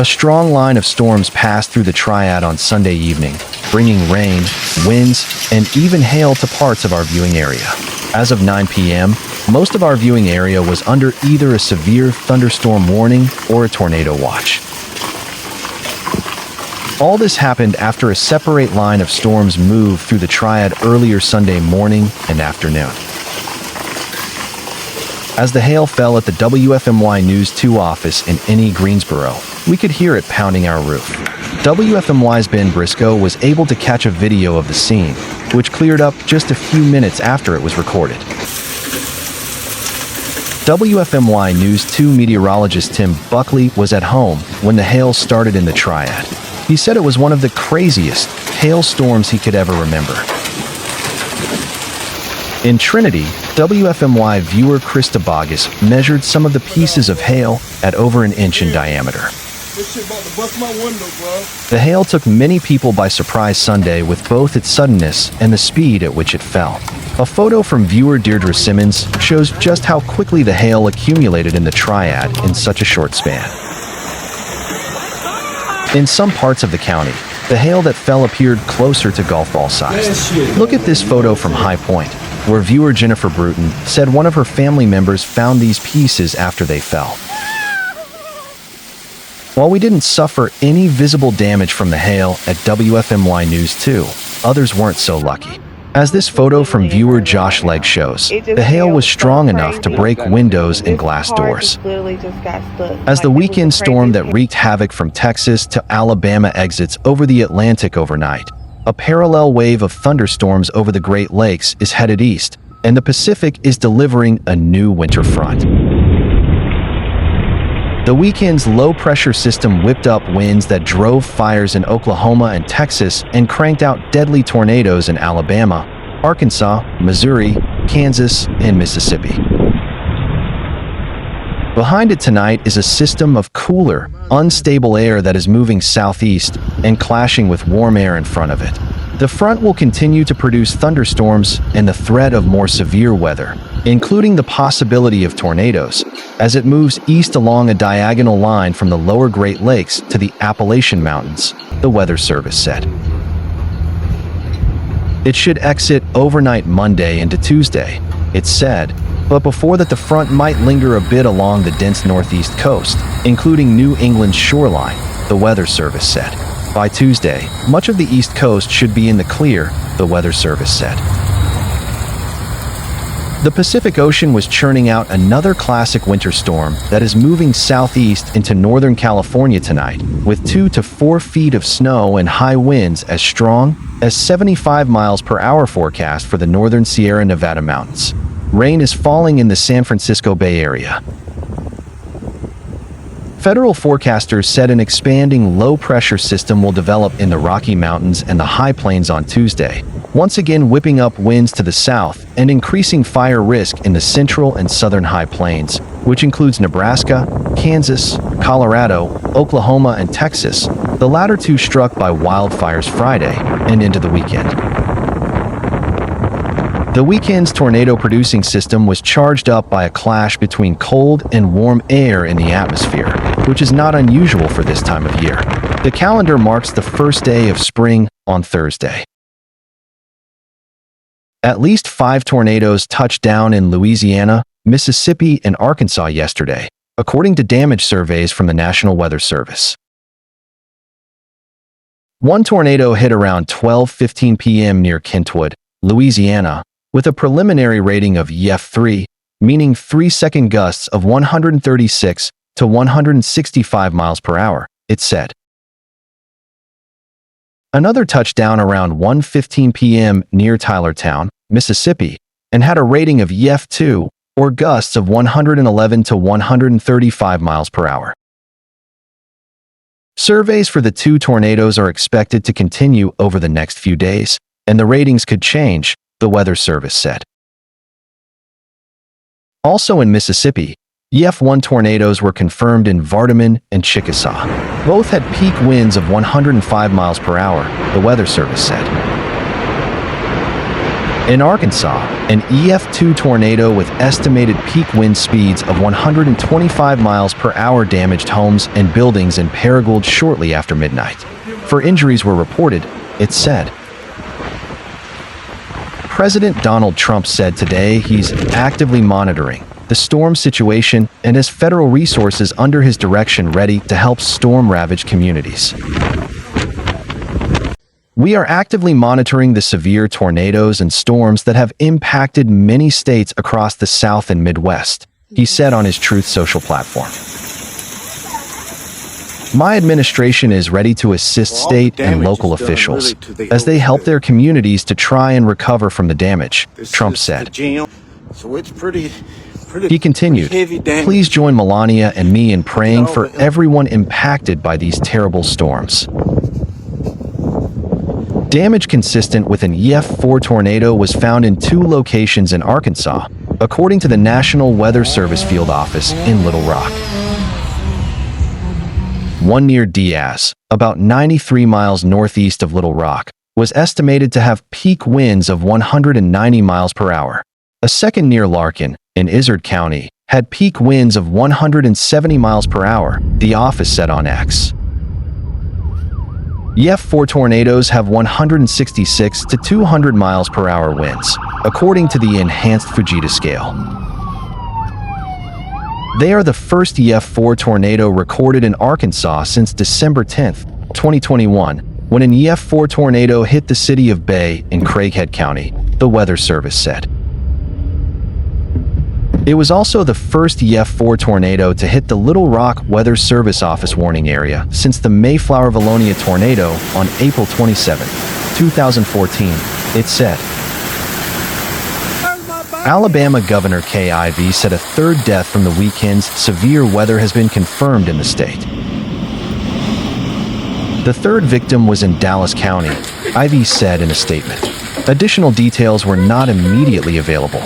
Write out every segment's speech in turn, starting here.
A strong line of storms passed through the Triad on Sunday evening, bringing rain, winds, and even hail to parts of our viewing area. As of 9 p.m., most of our viewing area was under either a severe thunderstorm warning or a tornado watch. All this happened after a separate line of storms moved through the Triad earlier Sunday morning and afternoon. As the hail fell at the WFMY News 2 office in Greensboro, we could hear it pounding our roof. WFMY's Ben Briscoe was able to catch a video of the scene, which cleared up just a few minutes after it was recorded. WFMY News 2 meteorologist Tim Buckley was at home when the hail started in the Triad. He said it was one of the craziest hailstorms he could ever remember. In Trinity, WFMY viewer Chris DeBogus measured some of the pieces of hail at over an inch in diameter. This shit about to bust my window, bro. The hail took many people by surprise Sunday with both its suddenness and the speed at which it fell. A photo from viewer Deirdre Simmons shows just how quickly the hail accumulated in the Triad in such a short span. In some parts of the county, the hail that fell appeared closer to golf ball size. Look at this photo from High Point, where viewer Jennifer Bruton said one of her family members found these pieces after they fell. While we didn't suffer any visible damage from the hail at WFMY News 2, others weren't so lucky. As this photo from viewer Josh Legg shows, the hail was strong enough to break windows and glass doors. As the weekend storm that wreaked havoc from Texas to Alabama exits over the Atlantic overnight, a parallel wave of thunderstorms over the Great Lakes is headed east, and the Pacific is delivering a new winter front. The weekend's low-pressure system whipped up winds that drove fires in Oklahoma and Texas and cranked out deadly tornadoes in Alabama, Arkansas, Missouri, Kansas, and Mississippi. Behind it tonight is a system of cooler, unstable air that is moving southeast and clashing with warm air in front of it. The front will continue to produce thunderstorms and the threat of more severe weather, including the possibility of tornadoes, as it moves east along a diagonal line from the lower Great Lakes to the Appalachian Mountains, the Weather Service said. It should exit overnight Monday into Tuesday, it said, but before that the front might linger a bit along the dense northeast coast, including New England's shoreline, the Weather Service said. By Tuesday, much of the East Coast should be in the clear, the Weather Service said. The Pacific Ocean was churning out another classic winter storm that is moving southeast into Northern California tonight, with 2 to 4 feet of snow and high winds as strong as 75 miles per hour forecast for the northern Sierra Nevada mountains. Rain is falling in the San Francisco Bay Area. Federal forecasters said an expanding low-pressure system will develop in the Rocky Mountains and the High Plains on Tuesday, once again whipping up winds to the south and increasing fire risk in the central and southern High Plains, which includes Nebraska, Kansas, Colorado, Oklahoma, and Texas, the latter two struck by wildfires Friday and into the weekend. The weekend's tornado-producing system was charged up by a clash between cold and warm air in the atmosphere, which is not unusual for this time of year. The calendar marks the first day of spring on Thursday. At least 5 tornadoes touched down in Louisiana, Mississippi, and Arkansas yesterday, according to damage surveys from the National Weather Service. One tornado hit around 12:15 p.m. near Kentwood, Louisiana, with a preliminary rating of EF3, meaning 3-second gusts of 136 to 165 miles per hour, it said. Another touched down around 1:15 p.m. near Tylertown, Mississippi, and had a rating of EF2, or gusts of 111 to 135 miles per hour. Surveys for the 2 tornadoes are expected to continue over the next few days, and the ratings could change, the Weather Service said. Also in Mississippi, EF1 tornadoes were confirmed in Vardaman and Chickasaw. Both had peak winds of 105 miles per hour, the Weather Service said. In Arkansas, an EF2 tornado with estimated peak wind speeds of 125 miles per hour damaged homes and buildings in Paragould shortly after midnight. 4 injuries were reported, it said. President Donald Trump said today he's actively monitoring the storm situation and has federal resources under his direction ready to help storm-ravaged communities. We are actively monitoring the severe tornadoes and storms that have impacted many states across the South and Midwest, he said on his Truth Social platform. My administration is ready to assist state and local officials as they help their communities to try and recover from the damage, Trump said. He continued, please join Melania and me in praying for everyone impacted by these terrible storms. Damage consistent with an EF4 tornado was found in 2 locations in Arkansas, according to the National Weather Service Field Office in Little Rock. One near Diaz, about 93 miles northeast of Little Rock, was estimated to have peak winds of 190 miles per hour. A second near Larkin, in Izard County, had peak winds of 170 miles per hour, the office said on X. EF4 tornadoes have 166 to 200 miles per hour winds, according to the enhanced Fujita scale. They are the first EF4 tornado recorded in Arkansas since December 10, 2021, when an EF4 tornado hit the city of Bay in Craighead County, the Weather Service said. It was also the first EF4 tornado to hit the Little Rock Weather Service office warning area since the Mayflower-Valonia tornado on April 27, 2014, it said. Alabama Governor Kay Ivey said a 3rd death from the weekend's severe weather has been confirmed in the state. The 3rd victim was in Dallas County, Ivey said in a statement. Additional details were not immediately available.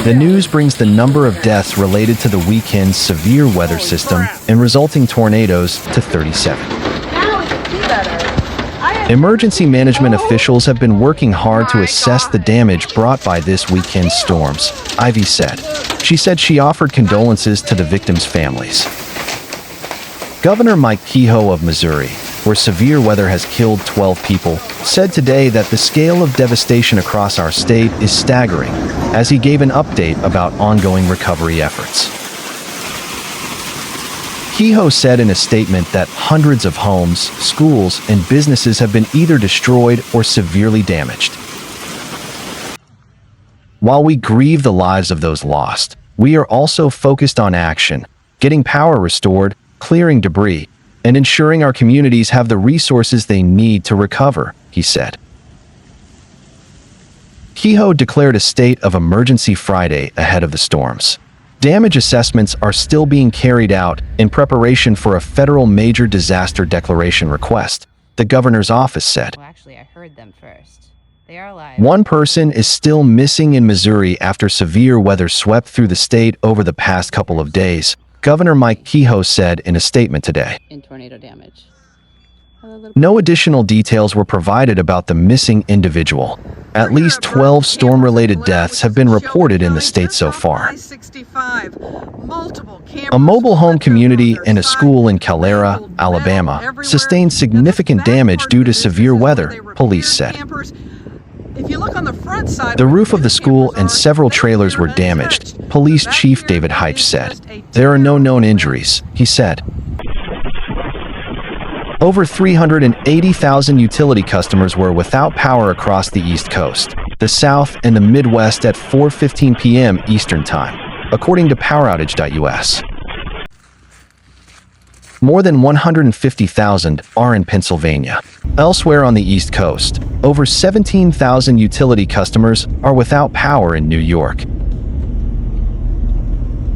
The news brings the number of deaths related to the weekend's severe weather system and resulting tornadoes to 37. Emergency management officials have been working hard to assess the damage brought by this weekend's storms, Ivey said. She said she offered condolences to the victims' families. Governor Mike Kehoe of Missouri, where severe weather has killed 12 people, said today that the scale of devastation across our state is staggering, as he gave an update about ongoing recovery efforts. Kehoe said in a statement that hundreds of homes, schools, and businesses have been either destroyed or severely damaged. While we grieve the lives of those lost, we are also focused on action, getting power restored, clearing debris, and ensuring our communities have the resources they need to recover, he said. Kehoe declared a state of emergency Friday ahead of the storms. Damage assessments are still being carried out in preparation for a federal major disaster declaration request, the governor's office said. Well, actually, I heard them first. They are alive. One person is still missing in Missouri after severe weather swept through the state over the past couple of days, Governor Mike Kehoe said in a statement today. In tornado damage. No additional details were provided about the missing individual. At least 12 storm-related deaths have been reported in the state so far. A mobile home community and a school in Calera, Alabama, sustained significant damage due to severe weather, police said. The roof of the school and several trailers were damaged, Police Chief David Heitch said. There are no known injuries, he said. Over 380,000 utility customers were without power across the East Coast, the South, and the Midwest at 4:15 p.m. Eastern Time, according to PowerOutage.us. More than 150,000 are in Pennsylvania. Elsewhere on the East Coast, over 17,000 utility customers are without power in New York.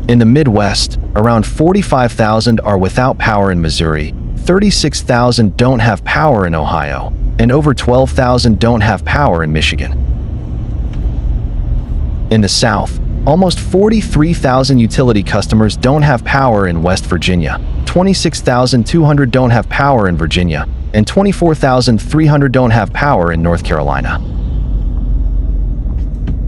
In the Midwest, around 45,000 are without power in Missouri, 36,000 don't have power in Ohio, and over 12,000 don't have power in Michigan. In the South, almost 43,000 utility customers don't have power in West Virginia, 26,200 don't have power in Virginia, and 24,300 don't have power in North Carolina.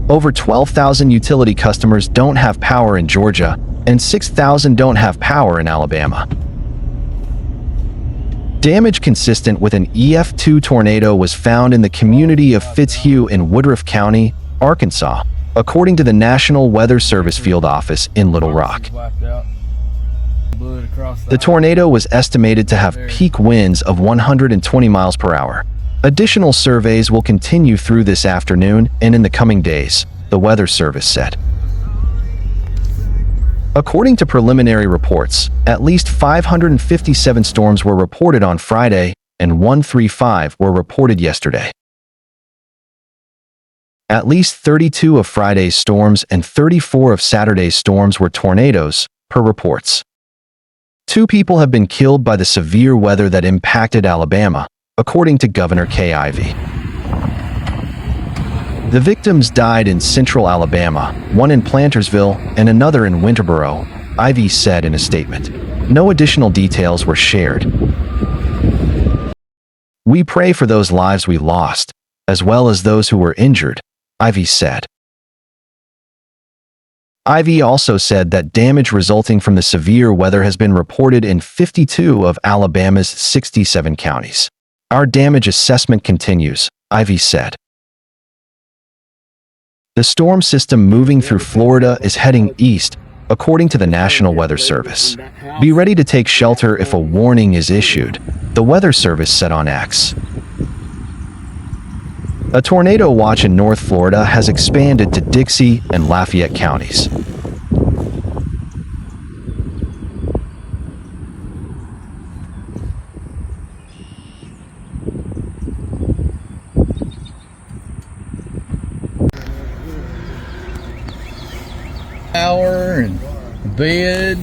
Over 12,000 utility customers don't have power in Georgia, and 6,000 don't have power in Alabama. Damage consistent with an EF2 tornado was found in the community of Fitzhugh in Woodruff County, Arkansas, according to the National Weather Service Field Office in Little Rock. The tornado was estimated to have peak winds of 120 miles per hour. Additional surveys will continue through this afternoon and in the coming days, the Weather Service said. According to preliminary reports, at least 557 storms were reported on Friday, and 135 were reported yesterday. At least 32 of Friday's storms and 34 of Saturday's storms were tornadoes, per reports. 2 people have been killed by the severe weather that impacted Alabama, according to Governor Kay Ivey. The victims died in central Alabama, one in Plantersville and another in Winterboro, Ivey said in a statement. No additional details were shared. We pray for those lives we lost, as well as those who were injured, Ivey said. Ivey also said that damage resulting from the severe weather has been reported in 52 of Alabama's 67 counties. Our damage assessment continues, Ivey said. The storm system moving through Florida is heading east, according to the National Weather Service. Be ready to take shelter if a warning is issued, the Weather Service said on X. A tornado watch in North Florida has expanded to Dixie and Lafayette counties. Shower and bed,